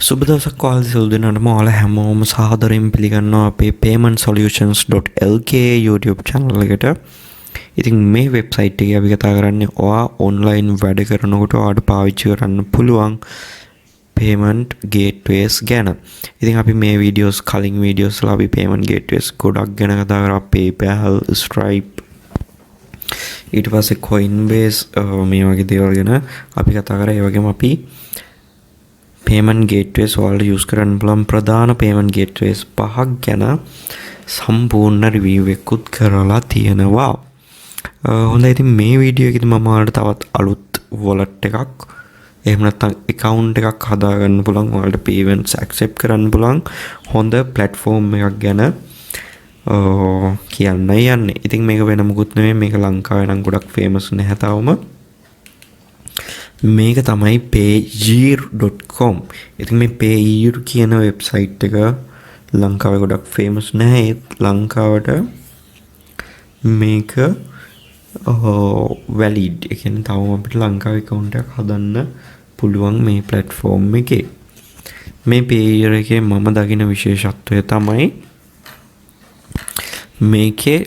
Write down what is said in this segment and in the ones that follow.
සුබ දවසක් ඔයාලා සියලු දෙනාටම ඔයාලා හැමෝම සාදරයෙන් පිළිගන්නවා අපේ paymentsolutions.lk YouTube channel එකට. ඉතින් මේ වෙබ්සයිට් එකේ අපි කතා කරන්නේ ඔයා online වැඩ කරනකොට ඔයාලට පාවිච්චි කරන්න පුළුවන් payment gateways ගැන. ඉතින් අපි මේ වීඩියෝස් කලින් වීඩියෝස් වල අපි payment gateways ගොඩක් ගැන කතා කරා. PayPal, Stripe, ඊට පස්සේ Coinbase මේ වගේ දේවල් ගැන අපි කතා කරා. ඒ වගේම අපි payment gateways ඔයාලට use කරන්න පුළුවන් ප්‍රධාන payment gateways 5ක් ගැන සම්පූර්ණ review එකකුත් කරලා තියෙනවා. හොඳයි, ඉතින් මේ වීඩියෝ එකේදී මම ඔයාලට තවත් අලුත් wallet එකක් එහෙම නැත්නම් account එකක් හදාගන්න පුළුවන්, ඔයාලට payments accept කරන්න පුළුවන් හොඳ platform එකක් ගැන කියන්න යන්නේ. ඉතින් මේක වෙන මොකුත් නෙමෙයි, මේක ලංකාවේ නම් ගොඩක් famous නැහැ තාම. මේක තමයි payeer.com. ඉතින් මේ payeer කියන වෙබ්සයිට් එක ලංකාවේ ගොඩක් famous නැහැ. ඒත් ලංකාවට මේක valid. ඒ කියන්නේ තවම අපිට ලංකාවේ account එකක් හදන්න පුළුවන් මේ platform එකේ. මේ payeer එකේ මම දකින විශේෂත්වය තමයි මේකේ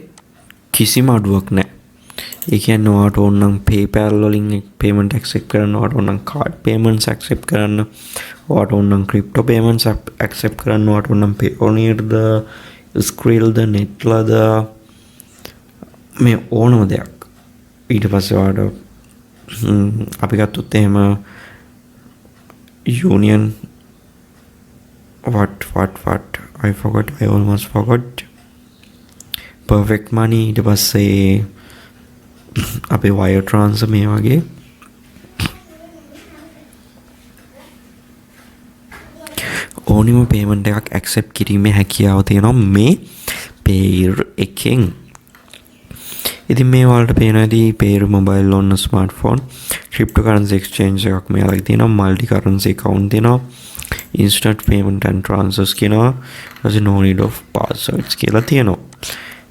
කිසිම අඩුවක් නැහැ. ඒ කියන්නේ ඔයාලට ඕන නම් PayPal වලින් payment accept කරන්න, ඔයාලට ඕන නම් card payments accept කරන්න, ඔයාලට ඕන නම් crypto payments accept කරන්න, ඔයාලට ඕන නම් Payoneer ද, Skrill ද, Netla ද, මේ ඕනම දෙයක්. ඊට පස්සේ ඔයාලට අපි ගත්තොත් එහෙම Union what I almost forgot perfect money. ඊට පස්සේ අපේ wire transfer මේ වගේ ඕනිම payment එකක් accept කිරීමේ හැකියාව තියෙනවා මේ Payeer එකෙන්. ඉතින් මේ වලට පේනදී Payeer mobile on smartphone, cryptocurrency exchange එකක් මෙයාලගේ තියෙනවා, multi currency account තියෙනවා, instant payment and transfers කියනවා, ඊට no need of passwords කියලා තියෙනවා.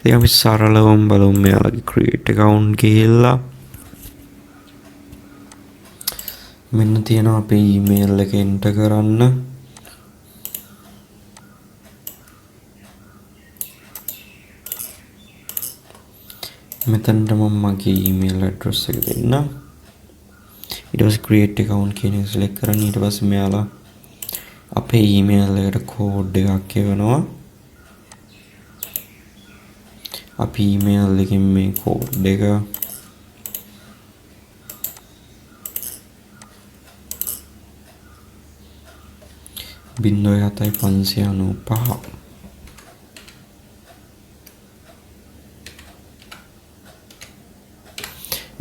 ඉතින් අපි සරලවම බලමු මෙයාලගේ create account ගිහිල්ලා මෙන්න තියෙනවා අපේ email එක enter කරන්න. මෙතනට මම මගේ email address එක දෙන්න. ඊට පස්සේ create account කියන එක select කරන්න. ඊට පස්සේ මෙයාලා අපේ email එකට code එකක් එවනවා. අපි email එකෙන් මේ code එක බින්දුව 7.595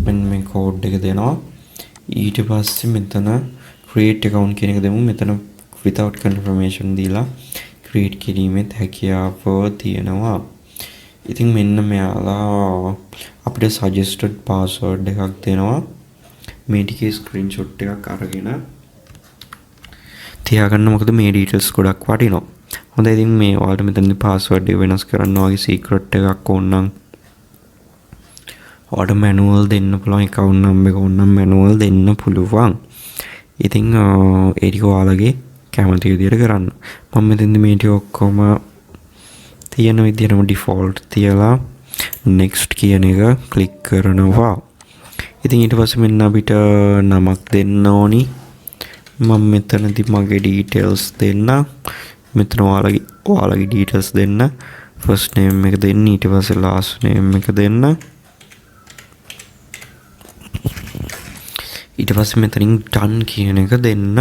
මෙන්න මේ code එක දෙනවා. ඊට පස්සේ මෙතන create account කියන එක දෙමු. මෙතන without confirmation දීලා create කිරීමේ හැකියාව තියෙනවා. ඉතින් මෙන්න මෙයාලා අපිට suggested password එකක් දෙනවා. මේ ටිකේ screenshot එකක් අරගෙන තියාගන්න, මොකද මේ details ගොඩක් වටිනවා. හොඳයි, ඉතින් මේ ඔයාලට මෙතනදී password එක වෙනස් කරන්න වගේ secret එකක් ඕන නම් ඔයාලට manual දෙන්න පුළුවන්. account number එක ඕන නම් manual දෙන්න පුළුවන්. ඉතින් ඒ ටික ඔයාලගේ කැමති විදිහට කරන්න. මම මෙතනදී මේ ටික ඔක්කොම තියෙන විදිහටම default තියලා next කියන එක click කරනවා. ඉතින් ඊට පස්සේ මෙන්න අපිට නමක් දෙන්න ඕනි. මම මෙතනදී මගේ details දෙන්න. මෙතන ඔයාලගේ details දෙන්න. first name එක දෙන්න, ඊට පස්සේ last name එක දෙන්න. ඊට පස්සේ මෙතනින් done කියන එක දෙන්න.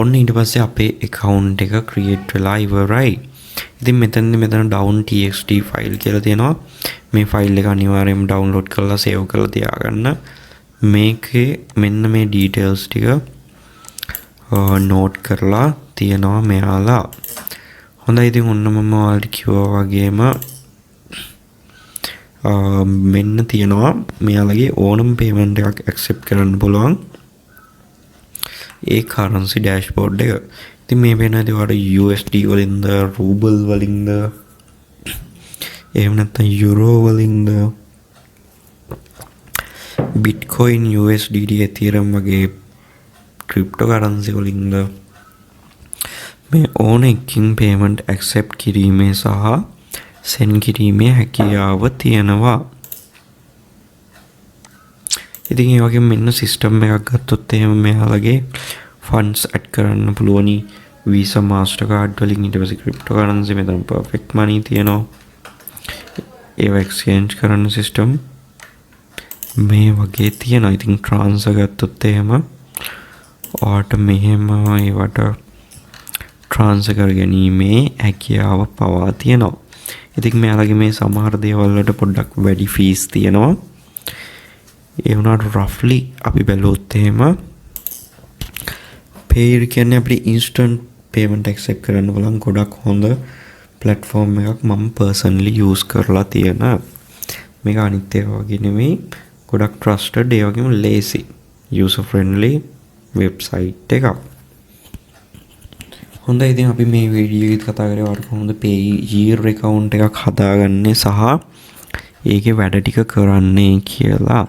ඔන්න ඊට පස්සේ අපේ account එක create වෙලා ඉවරයි. ඉතින් මෙතන down txt file කියලා තියෙනවා. මේ file එක අනිවාර්යයෙන්ම download කරලා save කරලා තියාගන්න. මේකේ මෙන්න මේ details ටික note කරලා තියනවා මෙයාලා. හොඳයි, ඉතින් ඔන්න මම ඔයාලට කිව්වා වගේම මෙන්න තියෙනවා මෙයාලගේ ඕනම payment එකක් accept කරන්න පුළුවන් ඒ currency dashboard එක. ඉතින් මේ වෙනදී ඔයාලට USD වලින්ද, ruble වලින්ද, එහෙම නැත්නම් euro වලින්ද Bitcoin, USDT, Ethereum වගේ ක්‍රිප්ටෝ කරන්සි වලින්ද මේ ඕන එකකින් පේමන්ට් ඇක්සෙප්ට් කිරීමේ සහ සෙන්ඩ් කිරීමේ හැකියාව තියෙනවා. ඉතින් ඒ වගේම මෙන්න සිස්ටම් එකක් ගත්තොත් එහෙම මෙයාලගේ ෆන්ඩ්ස් ඇඩ් කරන්න පුළුවනි Visa Mastercard වලින්. ඊට පස්සේ ක්‍රිප්ටෝ කරන්සි මෙතන perfect money තියෙනවා. ඒව එක්ස්චේන්ජ් කරන්න සිස්ටම් මේ වගේ තියෙනවා. ඉතින් ට්‍රාන්ස්ෆර් ගත්තොත් එහෙම ඔයාට මෙහෙම ඒවට ට්‍රාන්ස්ෆර් කර ගැනීමේ හැකියාව පවා තියෙනවා. ඉතින් මෙයාලගේ මේ සමහර දේවල් වලට පොඩ්ඩක් වැඩි ෆීස් තියෙනවා. ඒ වුණාට රෆ්ලි අපි බැලුවොත් එහෙම Payeer කියන්නේ අපිට ඉන්ස්ටන්ට් පේමන්ට් ඇක්සෙප්ට් කරන්න බලන් ගොඩක් හොඳ ප්ලැට්ෆෝම් එකක්. මම පර්සනලි යූස් කරලා තියෙන මේක අනිත් ඒවා වගේ නෙමෙයි, ගොඩක් ට්‍රස්ටඩ්, ඒ වගේම ලේසි, යූසර් ෆ්‍රෙන්ඩ්ලි වෙබ්සයිට් එකක්. හොඳයි, ඉතින් අපි මේ වීඩියෝ එකත් කතා කරේ වර කොහොමද Payeer account එකක් හදාගන්නේ සහ ඒකේ වැඩ ටික කරන්නේ කියලා.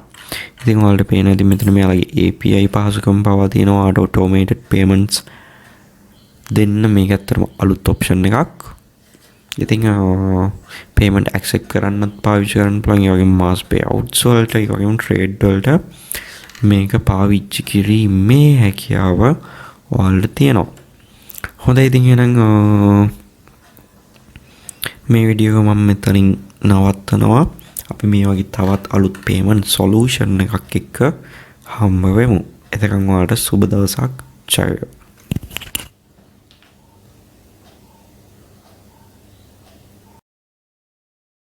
ඉතින් ඔයාලට පේන ඇති මෙතන මෙයාලගේ API පහසුකම් පවා තියෙනවා. automated payments දෙන්න මේක ඇත්තටම අලුත් ඔප්ෂන් එකක්. ඉතින් payment accept කරන්නත් පාවිච්චි කරන්න පුළුවන්. ඒ වගේම mass payouts වලට, ඒ වගේම trade වලට මේක පාවිච්චි කිරීමේ හැකියාව ඔයාලට තියෙනවා. හොඳයි, ඉතින් එහෙනම් මේ වීඩියෝ එක මම මෙතනින් නවත්තනවා. අපි මේ වගේ තවත් අලුත් payment solution එකක් එක්ක හම්බ වෙමු. එතකන් ඔයාලට සුබ දවසක්. ජය වේවා.